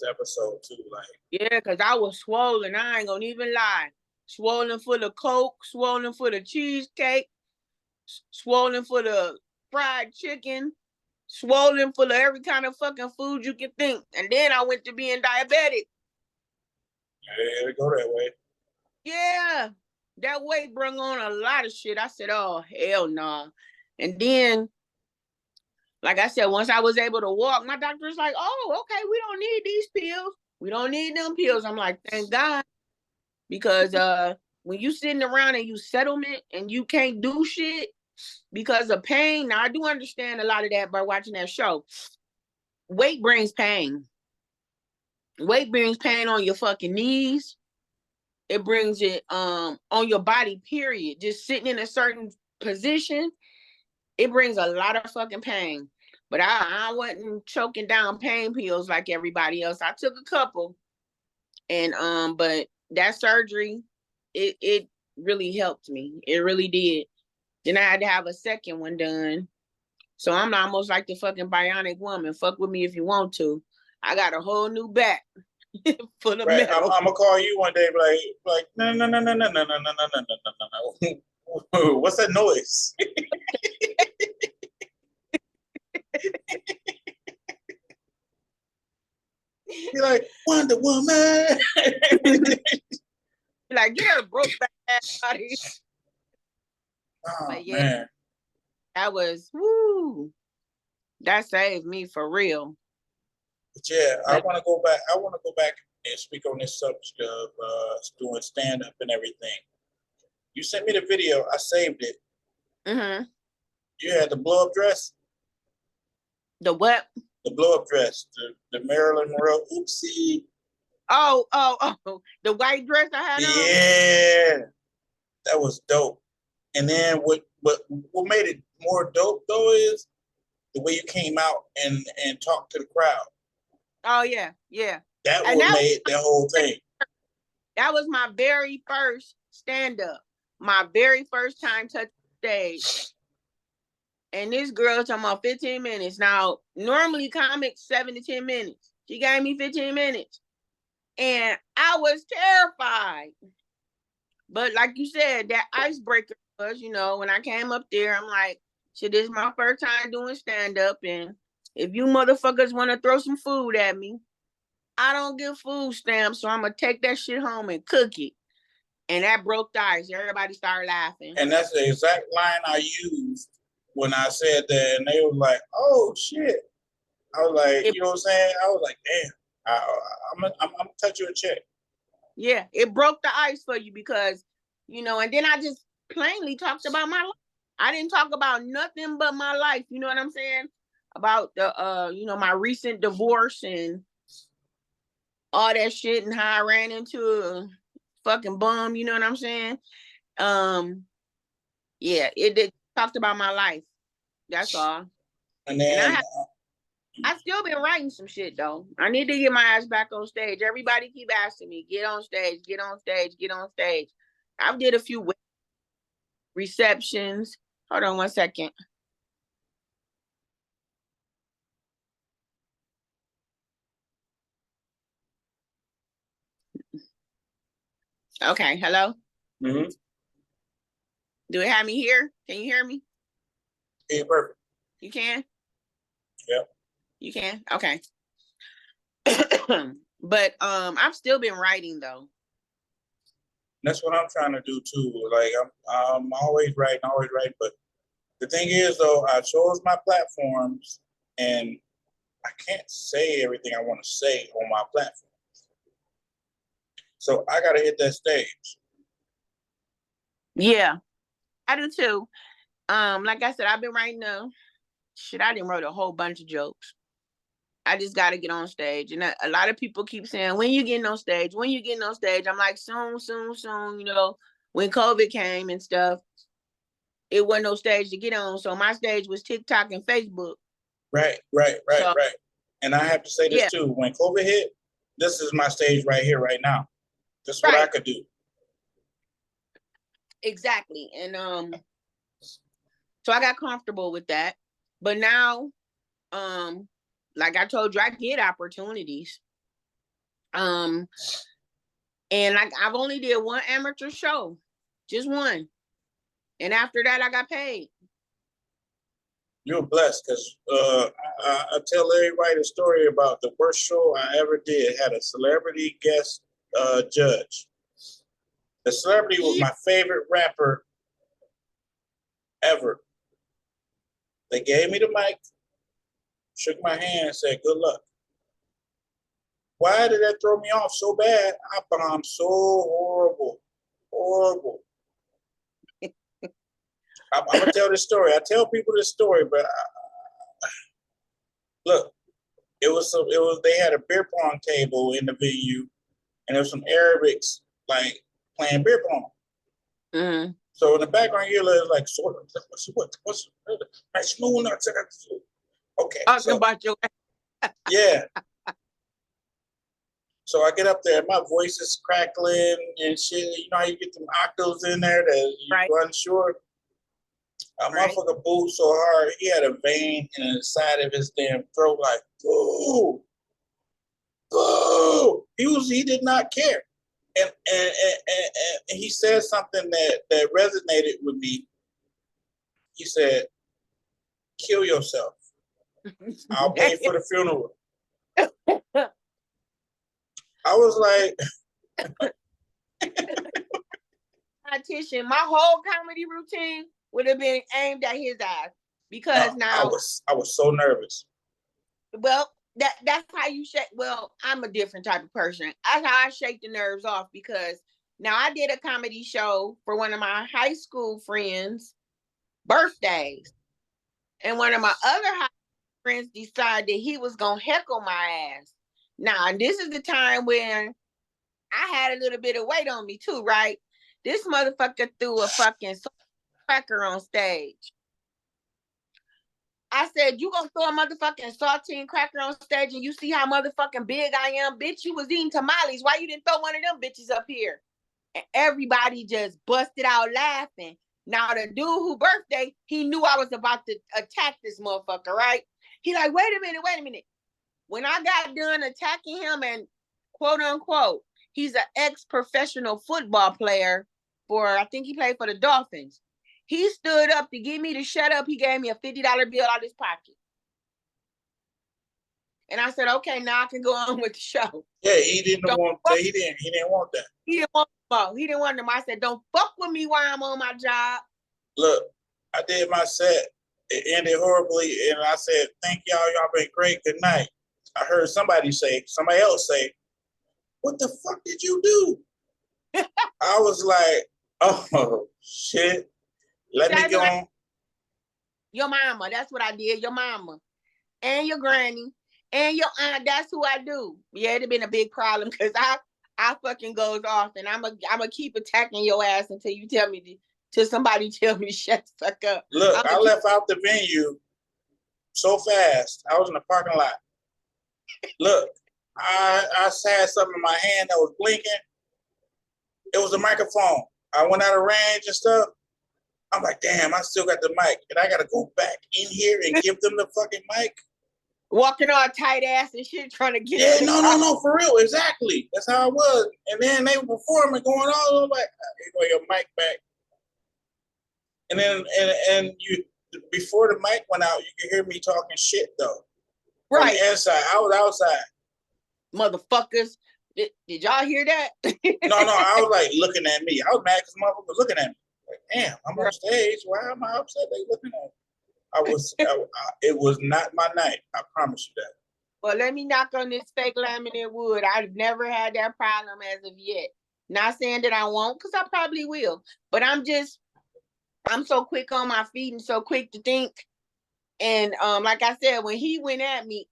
episode too. Like, yeah, because I was swollen. I ain't gonna even lie. Swollen for the Coke, swollen for the cheesecake, swollen for the fried chicken, swollen for the every kind of fucking food you can think. And then I went to being diabetic. Yeah, it go that way. Yeah, that weight brought on a lot of shit. I said, oh, hell no. Nah. And then, like I said, once I was able to walk, my doctor was like, oh, okay, we don't need these pills. We don't need them pills. I'm like, thank God. Because when you sitting around and you settlement and you can't do shit because of pain, now I do understand a lot of that by watching that show. Weight brings pain. Weight brings pain on your fucking knees. It brings it on your body, period. Just sitting in a certain position, it brings a lot of fucking pain. But I wasn't choking down pain pills like everybody else. I took a couple. And but that surgery, it really helped me. It really did. Then I had to have a second one done. So I'm almost like the fucking bionic woman. Fuck with me if you want to. I got a whole new back full of metal. I'm gonna call you one day, like no. What's that noise? Be like, Wonder Woman. Like, get her broke back ass out of here. Oh, But yeah, man. that was woo. That saved me for real. But yeah, I But- want to go back. I want to go back and speak on this subject of doing stand up and everything. You sent me the video. I saved it. Mm-hmm. You had the blow up dress. The what? The blow up dress. The Marilyn Monroe. Oopsie. Oh, the white dress I had on. Yeah, that was dope. And then what made it more dope though is the way you came out and talked to the crowd. Oh yeah, yeah. That And what made that whole thing. That was my very first stand up. My very first time touching stage. And this girl talking about 15 minutes. Now, normally comics 7 to 10 minutes. She gave me 15 minutes. And I was terrified. But like you said, that icebreaker was, when I came up there, I'm like, shit, this is my first time doing stand-up. And if you motherfuckers want to throw some food at me, I don't give food stamps, so I'm going to take that shit home and cook it. And that broke the ice. Everybody started laughing. And that's the exact line I used when I said that. And they were like, oh, shit. I was like, you know what I'm saying? I was like, damn, I'm going to cut you a check. Yeah, it broke the ice for you because, and then I just plainly talked about my life. I didn't talk about nothing but my life. You know what I'm saying? About the, my recent divorce and all that shit and how I ran into a fucking bum. You know what I'm saying? Yeah, it talked about my life. That's all. And then I still been writing some shit though. I need to get my ass back on stage. Everybody keep asking me, get on stage, get on stage, get on stage. I've did a few receptions. Hold on 1 second. Okay, hello? mm-hmm. Do it have me here? Can you hear me? Yeah, perfect. You can? Yep. You can? Okay. But I've still been writing though. That's what I'm trying to do too. Like I'm always writing. But the thing is though, I chose my platforms and I can't say everything I want to say on my platform. So I gotta hit that stage. Yeah, I do too. Like I said, I've been writing I didn't wrote a whole bunch of jokes. I just got to get on stage. And a lot of people keep saying, when you getting on stage? When you getting on stage? I'm like, soon. When COVID came and stuff, it wasn't no stage to get on. So my stage was TikTok and Facebook. Right. And I have to say this too. When COVID hit, this is my stage right here, right now. This is what I could do. Exactly. And so I got comfortable with that. But now, like I told you, I get opportunities. And like I've only did one amateur show, just one. And after that, I got paid. You're blessed because I tell everybody the story about the worst show I ever did. Had a celebrity guest judge. The celebrity was my favorite rapper ever. They gave me the mic, shook my hand, and said, good luck. Why did that throw me off so bad? I bombed so horrible. I'm going to tell this story. I tell people this story, but look, they had a beer pong table in the venue, and there was some Arabics like playing beer pong. Mm-hmm. So in the background, you're like, what's okay. Talking about your yeah. So I get up there, my voice is crackling and shit. You know how you get them octaves in there that you're unsure. A motherfucker booed so hard, he had a vein in the side of his damn throat, like, boo. He did not care. And he said something that resonated with me. He said, kill yourself. I'll pay for the funeral. I was like, Competition, my whole comedy routine would have been aimed at his ass because no, I was so nervous. well, that's how you shake. Well, I'm a different type of person. That's how I shake the nerves off because now I did a comedy show for one of my high school friends' birthdays, and one of my other high friends decided that he was gonna heckle my ass. Now, this is the time when I had a little bit of weight on me too, right? This motherfucker threw a fucking cracker on stage. I said, you gonna throw a motherfucking saltine cracker on stage and you see how motherfucking big I am? Bitch, you was eating tamales. Why you didn't throw one of them bitches up here? And everybody just busted out laughing. Now, the dude who birthday, he knew I was about to attack this motherfucker, right? He like, wait a minute. When I got done attacking him and quote unquote, he's an ex-professional football player for, I think he played for the Dolphins. He stood up to get me to shut up. He gave me a $50 bill out of his pocket. And I said, okay, now I can go on with the show. Yeah, he didn't want that. He didn't want that. He didn't want them. He didn't want them. I said, don't fuck with me while I'm on my job. Look, I did my set. It ended horribly, and I said, thank y'all. Y'all been great. Good night. I heard somebody else say, what the fuck did you do? I was like, oh, shit. Let me go on. Your mama. That's what I did. Your mama. And your granny. And your aunt. That's who I do. Yeah, it'd have been a big problem because I fucking goes off and I'm a keep attacking your ass until you tell me till somebody tell me to shut the fuck up. Look, I left out the venue so fast. I was in the parking lot. Look, I had something in my hand that was blinking. It was a microphone. I went out of range and stuff. I'm like, damn, I still got the mic. And I got to go back in here and give them the fucking mic. Walking all tight ass and shit trying to get Yeah, no, for real. Exactly. That's how it was. And then they were performing, going on. I'm like, here go your mic back. And then, and you, before the mic went out, you could hear me talking shit, though. Right. On the inside. I was outside. Motherfuckers. Did y'all hear that? No, I was like looking at me. I was mad because motherfuckers were looking at me. Like, damn, I'm on stage. Why am I upset they looking at me? It was not my night. I promise you that. Well, let me knock on this fake laminate wood. I've never had that problem as of yet. Not saying that I won't, because I probably will. But I'm so quick on my feet and so quick to think. And like I said, when he went at me,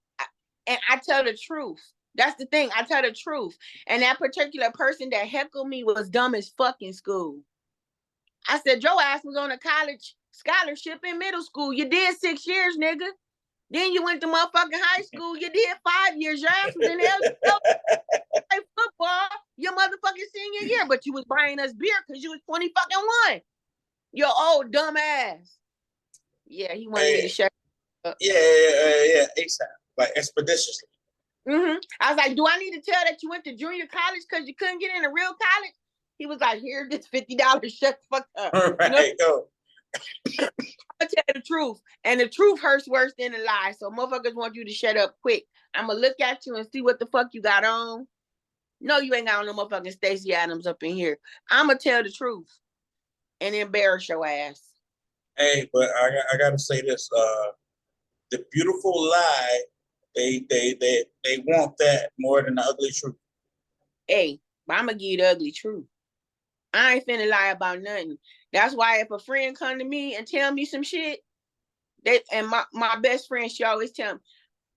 I tell the truth. That's the thing. I tell the truth. And that particular person that heckled me was dumb as fuck in school. I said, your ass was on a college scholarship in middle school. You did 6 years, nigga. Then you went to motherfucking high school. You did 5 years. Your ass was in football your motherfucking senior year. But you was buying us beer because you was 20 fucking one. Your old dumb ass. Yeah, he wanted me to shut up. Yeah, ASAP. Like expeditiously. Mm-hmm. I was like, do I need to tell that you went to junior college because you couldn't get into real college? He was like, here, this $50, shut the fuck up. Right, go. I tell the truth. And the truth hurts worse than a lie. So motherfuckers want you to shut up quick. I'm going to look at you and see what the fuck you got on. No, you ain't got on no motherfucking Stacey Adams up in here. I'm going to tell the truth and embarrass your ass. Hey, but I got to say this. The beautiful lie, they want that more than the ugly truth. Hey, but I'm going to give you the ugly truth. I ain't finna lie about nothing. That's why if a friend come to me and tell me some shit, and my best friend, she always tell me,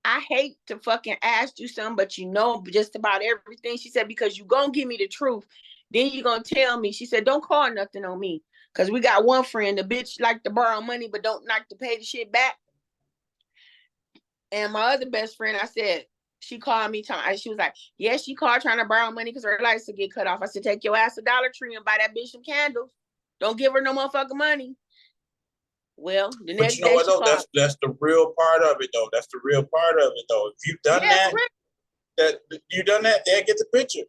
I hate to fucking ask you something, but you know just about everything. She said, because you gonna give me the truth. Then you gonna tell me. She said, don't call nothing on me. Because we got one friend, the bitch like to borrow money, but don't like to pay the shit back. And my other best friend, I said, she called me. She was like, yeah, she called trying to borrow money because her lights would get cut off. I said, take your ass to Dollar Tree and buy that bitch some candles. Don't give her no motherfucking money. Well, the next day she called. That's the real part of it, though. That's the real part of it, though. If you've done that, they'll get the picture.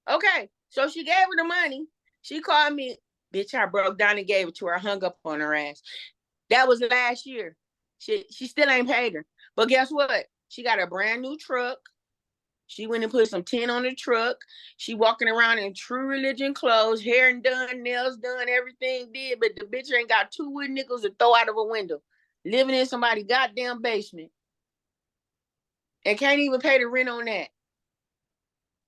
Okay, so she gave her the money. She called me, bitch, I broke down and gave it to her. I hung up on her ass. That was last year. She still ain't paid her. But guess what? She got a brand new truck. She went and put some tin on the truck. She walking around in True Religion clothes, hair and done, nails done, everything did, but the bitch ain't got 2 wood nickels to throw out of a window, living in somebody's goddamn basement, and can't even pay the rent on that.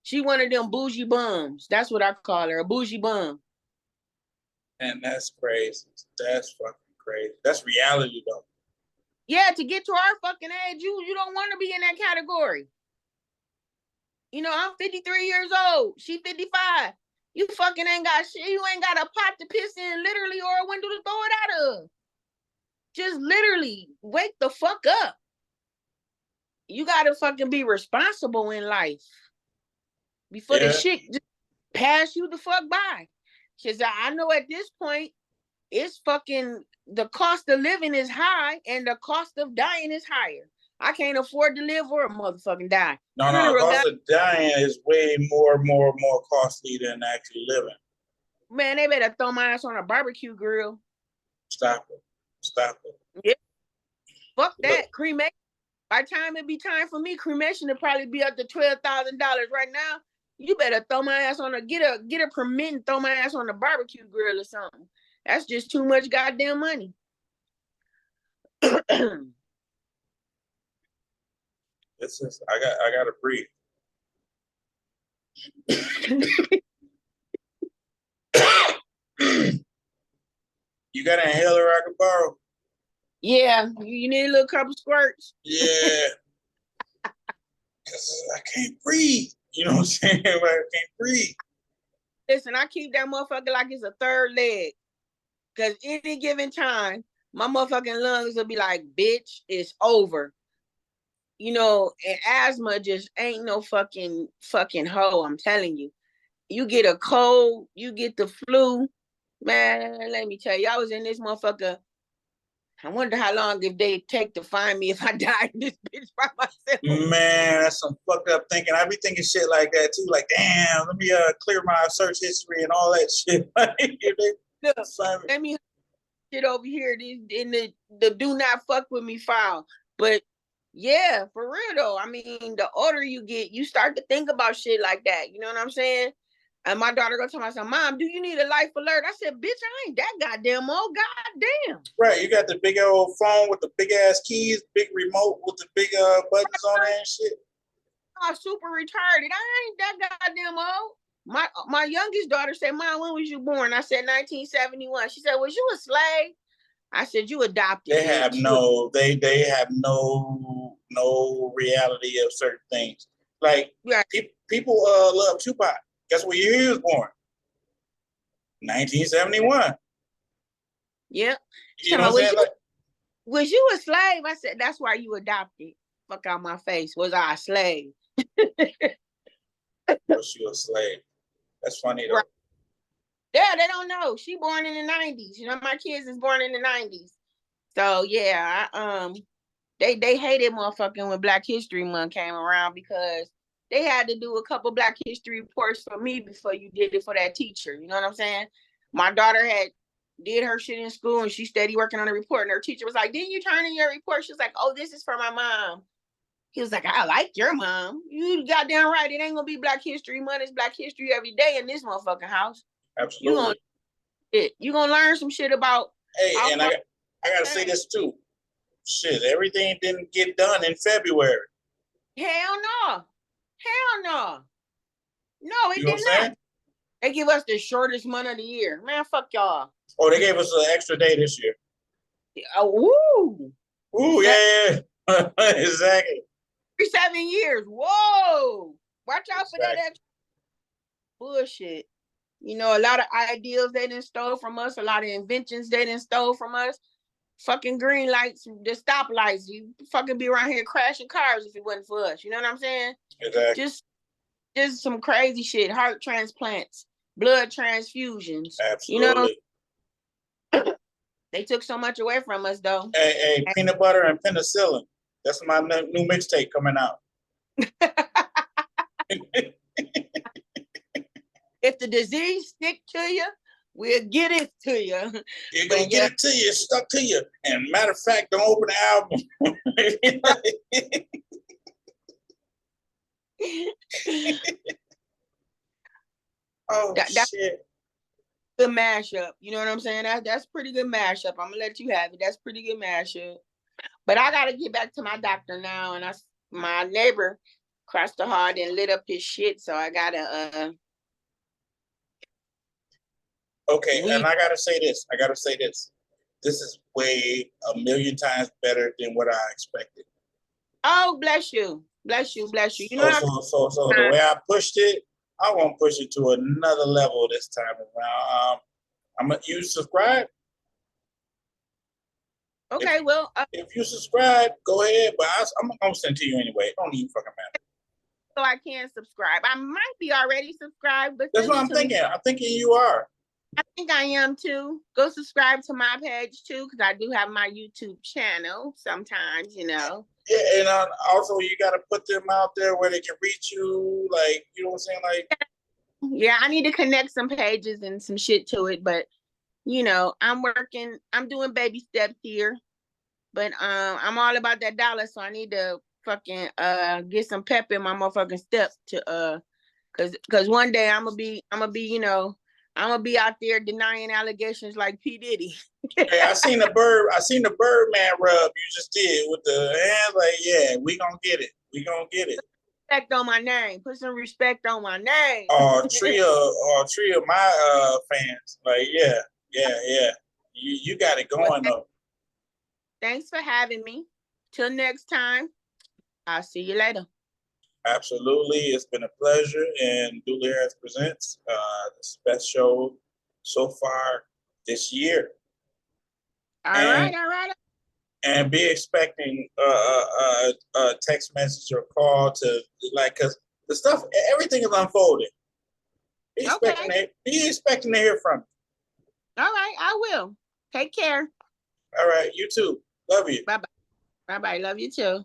She one of them bougie bums. That's what I call her, a bougie bum. And that's crazy. That's fucking crazy. That's reality, though. Yeah, to get to our fucking age, you don't want to be in that category. You know, I'm 53 years old. She 55. You fucking ain't got shit. You ain't got a pot to piss in, literally, or a window to throw it out of. Just literally wake the fuck up. You gotta fucking be responsible in life before the shit just pass you the fuck by. Cause I know at this point, it's fucking, the cost of living is high and the cost of dying is higher. I can't afford to live or a motherfucking die. No, the cost of dying is way more costly than actually living. Man, they better throw my ass on a barbecue grill. Stop it. Yeah. Fuck that. Cremation. By the time it be time for me, cremation will probably be up to $12,000 right now. You better throw my ass on get a permit and throw my ass on a barbecue grill or something. That's just too much goddamn money. This is I gotta breathe. You got an inhaler I can borrow? Yeah, you need a little couple squirts. Yeah. Cause I can't breathe. You know what I'm saying? I can't breathe. Listen, I keep that motherfucker like it's a third leg. Cause any given time, my motherfucking lungs will be like, bitch, it's over. You know, and asthma just ain't no fucking hoe, I'm telling you. You get a cold, you get the flu. Man, let me tell you, I was in this motherfucker. I wonder how long if they take to find me if I die in this bitch by myself. Man, that's some fucked up thinking. I be thinking shit like that too. Like, damn, let me clear my search history and all that shit. Look, let me shit over here in the do not fuck with me file. But yeah, for real though. I mean, the older you get, you start to think about shit like that. You know what I'm saying? And my daughter gonna tell me, Mom, do you need a life alert? I said, bitch, I ain't that goddamn old. Goddamn. Right, you got the big old phone with the big ass keys, big remote with the big buttons on it and shit. I'm super retarded. I ain't that goddamn old. My youngest daughter said, Mom, when was you born? I said 1971. She said, was you a slave? I said, you adopted. They have they have no reality of certain things. Like people love Tupac. Guess what year he was born? 1971. Yep. You know what I'm saying? Was you a slave? I said, that's why you adopted. Fuck out my face. Was I a slave? Was you a slave? That's funny though. Right. Yeah, they don't know. She born in the 90s. You know, my kids is born in the 90s. So yeah, they hated motherfucking when Black History Month came around because they had to do a couple Black History reports for me before you did it for that teacher. You know what I'm saying? My daughter did her shit in school and she steady working on a report. And her teacher was like, didn't you turn in your report? She was like, oh, this is for my mom. He was like, I like your mom. You goddamn right. It ain't gonna be Black History Month. It's Black History every day in this motherfucking house. Absolutely. You gonna learn some shit about. Hey, and I gotta say this too. Shit, everything didn't get done in February. Hell no. No, it did not. They give us the shortest month of the year. Man, fuck y'all. Oh, they gave us an extra day this year. Woo. Ooh, yeah. Exactly. 7 years. Whoa. Watch out for that extra bullshit. You know, a lot of ideals they didn't stole from us, a lot of inventions they didn't stole from us. Fucking green lights, the stoplights. You fucking be around here crashing cars if it wasn't for us. You know what I'm saying? Exactly. Just some crazy shit. Heart transplants, blood transfusions. Absolutely. You know, they took so much away from us, though. Hey, peanut butter and penicillin. That's my new mixtape coming out. If the disease stick to you, we'll get it to you. You're going to get it to you. It's stuck to you. And matter of fact, don't open the album. Oh That's shit. a good mashup. You know what I'm saying? That's pretty good mashup. I'm gonna let you have it. That's pretty good mashup. But I gotta get back to my doctor now, and my neighbor crossed the hall and lit up his shit, so I gotta Okay, we. and I gotta say this. This is way a million times better than what I expected. Oh, bless you, bless you, bless you. You know So, what I'm so the saying? way I pushed it, I want to push it to another level this time around. I'm gonna you subscribe. Okay, well, If you subscribe, go ahead. But I'm gonna send it to you anyway. It don't even fucking matter. so I can subscribe. I might be already subscribed, but That's send what it I'm to me. thinking. I'm thinking you are. I think I am too. Go subscribe to my page too, because I do have my YouTube channel sometimes, you know. Yeah, and also you got to put them out there where they can reach you. Like, you know what I'm saying? Like, Yeah, I need to connect some pages and some shit to it, but you know, I'm doing baby steps here. But I'm all about that dollar, so I need to fucking get some pep in my motherfucking step to cause one day I'm gonna be, you know, I'm gonna be out there denying allegations like P. Diddy. hey, I seen the Birdman rub you just did with the hands. Like, yeah, we gonna get it. We gonna get it. Respect on my name. Put some respect on my name. Tree of my fans. Like, yeah, yeah. You got it Well, going though. thanks for having me. Till next time, I'll see you later. Absolutely, it's been a pleasure. And Dooley Harris presents the best show so far this year. All And right. and be expecting a text message or call to like, cause the stuff, everything is unfolding. Be expecting Okay. be expecting to hear from you. All right, I will. Take care. All right, you too. Love you. Bye bye. Bye bye. Love you too.